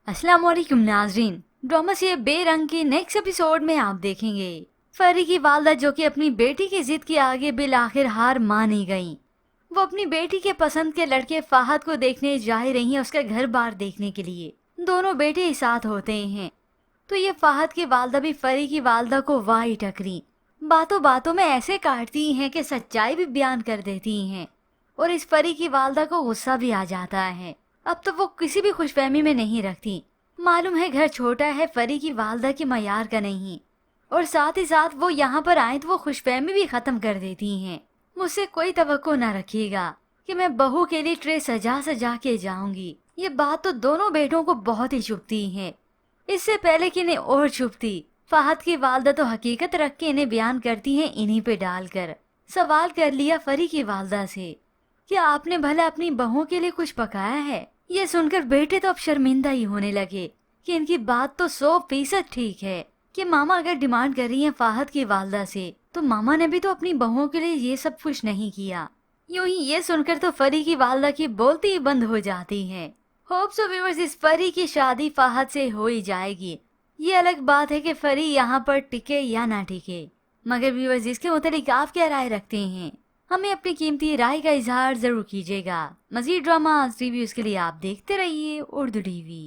अस्सलाम वालेकुम नाजरीन। ड्रामा से बे रंग के नेक्स्ट एपिसोड में आप देखेंगे फरी की वालदा जो कि अपनी बेटी की जिद के आगे बिल आखिर हार मान ही गई। वो अपनी बेटी के पसंद के लड़के फाहद को देखने जा रही हैं उसका घर बार देखने के लिए। दोनों बेटे ही साथ होते हैं तो ये फाहद की वालदा भी फरी की वालदा को वाही टकरी। बातों बातों में ऐसे काटती हैं कि सच्चाई भी बयान कर देती हैं और इस फरी की वालदा को गुस्सा भी आ जाता है। अब तो वो किसी भी खुशफहमी में नहीं रखती। मालूम है घर छोटा है, फरी की वालदा के मयार का नहीं, और साथ ही साथ वो यहाँ पर आए तो वो खुशफहमी भी खत्म कर देती हैं। मुझसे कोई तवक्को ना रखिएगा कि मैं बहू के लिए ट्रे सजा सजा के जाऊंगी। ये बात तो दोनों बेटों को बहुत ही चुभती है, इससे पहले कि इन्हें और चुभती। फाहद की वालदा तो हकीकत रख के इन्हें बयान करती हैं इन्हीं पे डालकर। सवाल कर लिया फरी की वालदा से, क्या आपने भला अपनी बहू के लिए कुछ पकाया है? ये सुनकर बेटे तो अब शर्मिंदा ही होने लगे कि इनकी बात तो 100% ठीक है कि मामा अगर डिमांड कर रही है फाहद की वालदा से तो मामा ने भी तो अपनी बहुओं के लिए ये सब कुछ नहीं किया। यूं ही ये सुनकर तो फरी की वालदा की बोलती ही बंद हो जाती है। होप सो व्यूअर्स, इस फरी की शादी फाहद से हो ही जाएगी। ये अलग बात है कि फरी यहाँ पर टिके या ना टिके, मगर व्यूअर्स इसके मुतालिक आप क्या राय रखते हैं? हमें अपनी कीमती राय का इजहार जरूर कीजिएगा। मजीद ड्रामा रिव्यूज के लिए आप देखते रहिए उर्दू टीवी।